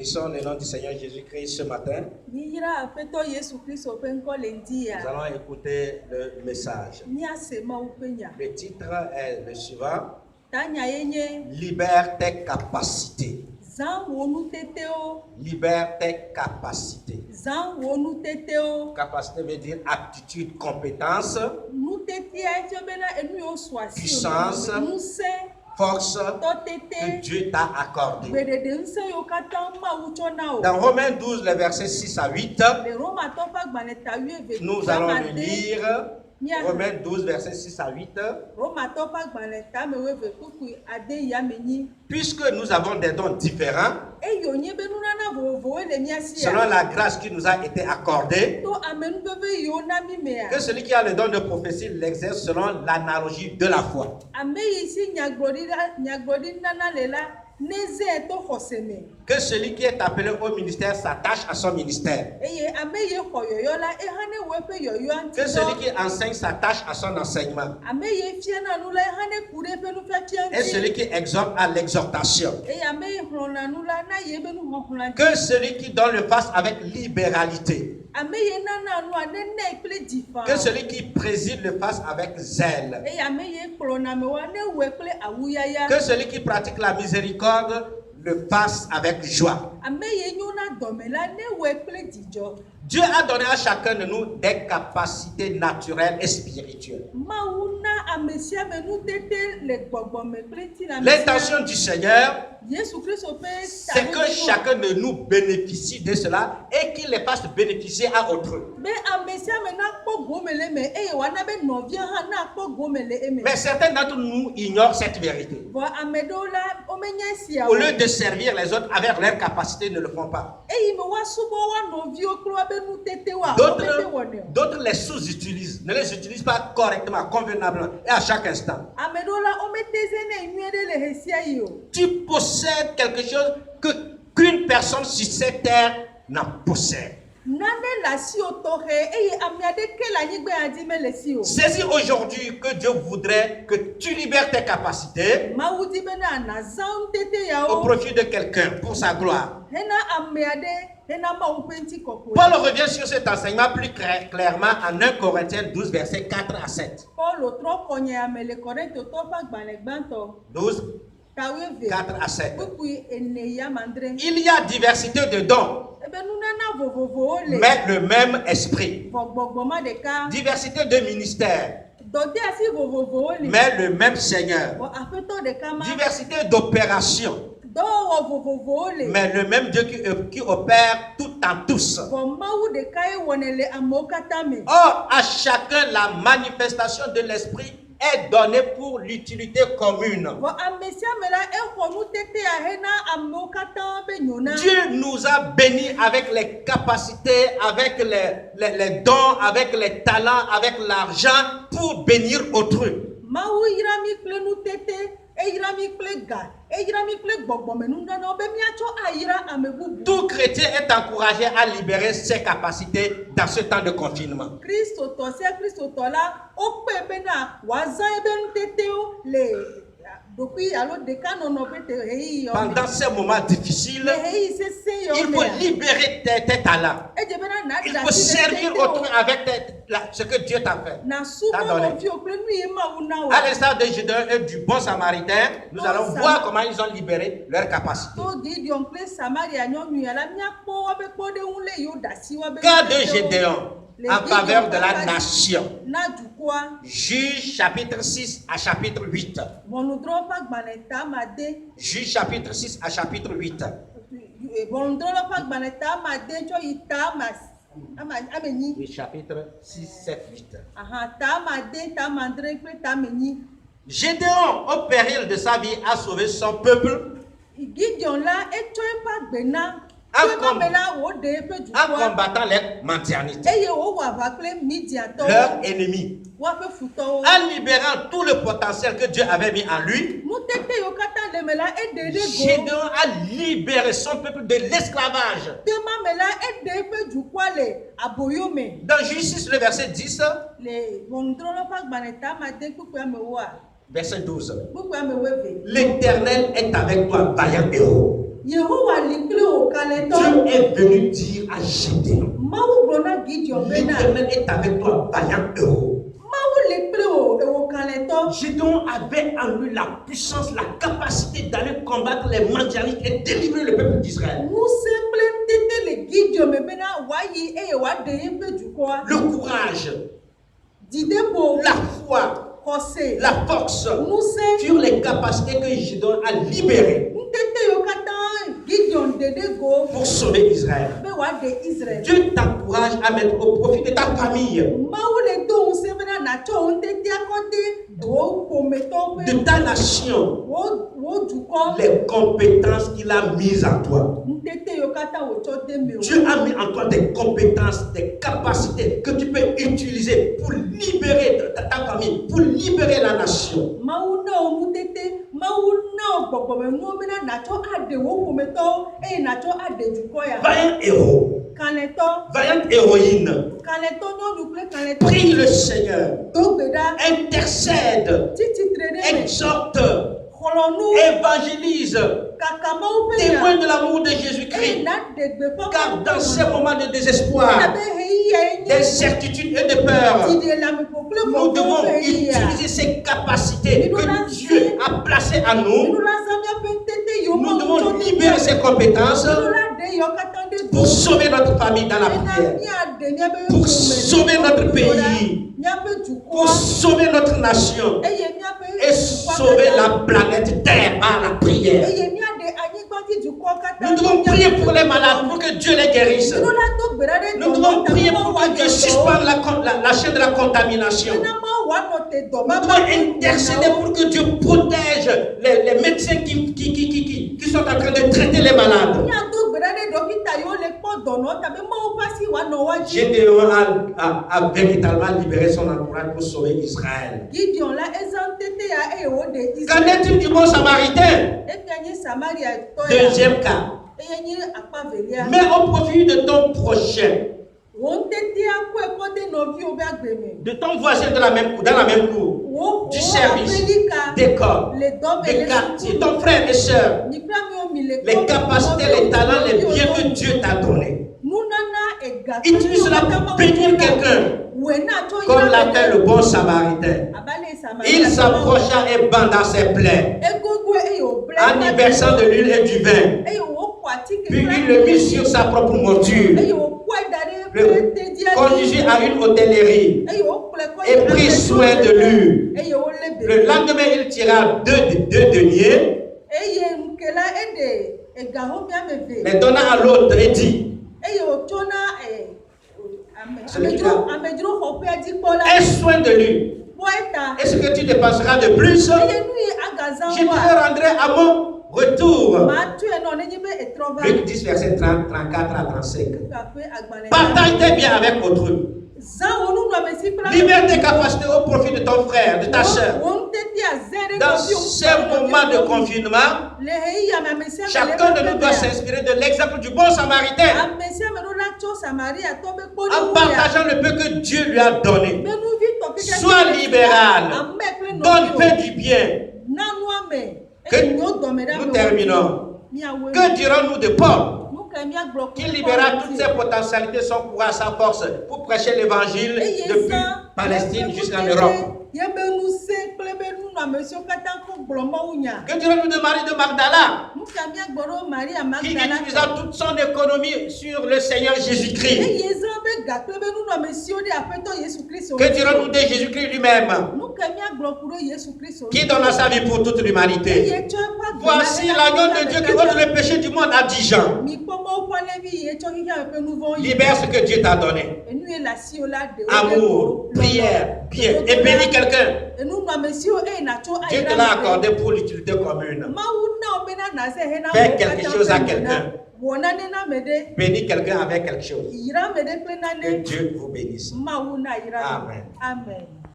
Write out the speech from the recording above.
Bénissons le nom du Seigneur Jésus-Christ ce matin. Nous allons écouter le message. Le titre est le suivant. Libère tes capacités. Libère tes capacités. Capacité veut dire aptitude, compétence, puissance, force que Dieu t'a accordé. Dans Romains 12, les versets 6 à 8, nous allons le lire. Romains 12, versets 6 à 8. Puisque nous avons des dons différents, selon la grâce qui nous a été accordée, que celui qui a le don de prophétie l'exerce selon l'analogie de la foi. Que celui qui est appelé au ministère s'attache à son ministère. Que celui qui enseigne s'attache à son enseignement. Et celui qui exhorte à l'exhortation. Que celui qui donne le fasse avec libéralité. Que celui qui préside le fasse avec zèle. Que celui qui pratique la miséricorde le fasse avec joie. Dieu a donné à chacun de nous des capacités naturelles et spirituelles. L'intention du Seigneur, c'est que chacun de nous bénéficie de cela et qu'il les fasse bénéficier à autrui. Mais certains d'entre nous ignorent cette vérité. Au lieu de servir les autres avec leurs capacités, ne le font pas. D'autres les sous-utilisent, ne les utilisent pas correctement, convenablement et à chaque instant. Tu possèdes quelque chose qu'une personne sur cette terre n'en possède. Saisis aujourd'hui que Dieu voudrait que tu libères tes capacités au profit de quelqu'un pour sa gloire. Paul revient sur cet enseignement plus clairement en 1 Corinthiens 12, versets 4 à 7. 12, 4 à 7. Il y a diversité de dons, mais le même esprit. Diversité de ministères, mais le même Seigneur. Diversité d'opérations, mais le même Dieu qui opère tout en tous. Or, à chacun, la manifestation de l'esprit est donnée pour l'utilité commune. Dieu nous a bénis avec les capacités, avec les dons, avec les talents, avec l'argent pour bénir autrui. Tout chrétien est encouragé à libérer ses capacités dans ce temps de confinement. Pendant ces moments difficiles, il faut libérer tes talents. Il faut servir autrui avec ce que Dieu t'a fait. T'a donné. À l'instar de Gédéon et du bon samaritain, nous allons voir comment ils ont libéré leurs capacités. Cas de Gédéon en faveur de la nation. Juge chapitre 6 à chapitre 8. Juge chapitre 6 à chapitre 8. Oui, chapitre 6, 7, 8. Gédéon, au péril de sa vie, a sauvé son peuple en combattant les mendiantés, leurs ennemis, en libérant tout le potentiel que Dieu avait mis en lui. Gédéon a libéré son peuple de l'esclavage. Dans Juge 6, le verset 10, verset 12, l'Éternel est avec toi, vaillant héros. Dieu est venu dire à Gédéon, l'Éternel est avec toi, vaillant héros. Gédéon avait en lui la puissance, la capacité d'aller combattre les Madianites et délivrer le peuple d'Israël. Le courage, la foi, la force furent les capacités que Gédéon a libérées pour sauver Israël. Dieu t'encourage à mettre au profit de ta famille, de ta nation, les compétences qu'il a mises en toi. Dieu a mis en toi des compétences, des capacités que tu peux utiliser pour libérer ta famille, pour libérer la nation. Vaillant héros, vaillante héroïne, prie le Seigneur, intercède, exhorte, évangélise, témoigne de l'amour de Jésus-Christ, car dans ces moments de désespoir, d'incertitude et de peur, nous devons utiliser ces capacités que Dieu a placées en nous. Nous devons libérer ces compétences pour sauver notre famille dans la prière, pour sauver notre pays, pour sauver notre nation et sauver la planète Terre par la prière. Nous devons prier pour les malades, pour que Dieu les guérisse. Nous devons prier pour que Dieu suspende la chaîne de la contamination. Nous devons intercéder pour que Dieu protège les médecins qui sont en train de traiter les malades. Gédéon a véritablement libéré son entourage pour sauver Israël. Qu'en est-il du bon samaritain? Deuxième cas. Mais au profit de ton prochain, de ton voisin dans la même cour, du service, d'école, de quartier, ton frère et soeur, les capacités, les talents, les biens que Dieu t'a donnés. Utilise cela pour bénir quelqu'un, comme l'a fait le bon samaritain. Il s'approcha et banda ses plaies, en y versant de l'huile et du vin. Puis il le mit sur sa propre monture, le conduisit à une hôtellerie et prit soin de lui. Le lendemain, il tira deux deniers, les donna à l'autre et dit: aie soin de lui. Est-ce que tu dépenseras de plus? Je te le rendrai à mon retour. Luc 10, verset 34 à 35. Partage tes biens avec autrui. Libère tes capacités au profit de ton frère, de ta soeur. Dans ces moments de confinement, chacun de nous doit s'inspirer de l'exemple du bon samaritain en partageant le peu que Dieu lui a donné. Sois libéral, donne, fais du bien. Nous terminons. Que dirons-nous de Paul, qui libéra toutes ses potentialités, son courage, sa force pour prêcher l'évangile depuis Palestine jusqu'en Europe? Que dirons-nous de Marie de Magdala, qui utilisa toute son économie sur le Seigneur Jésus-Christ? Que dirons-nous de Jésus-Christ lui-même, qui donna sa vie pour toute l'humanité? Voici l'agneau de Dieu qui ôte le péché du monde à Dijon. Libère ce que Dieu t'a donné. Amour, prière, bien, et bénis quelqu'un. Dieu te l'a accordé pour l'utilité commune. Fais quelque chose à quelqu'un. Bénis quelqu'un avec quelque chose. Que Dieu vous bénisse. Amen.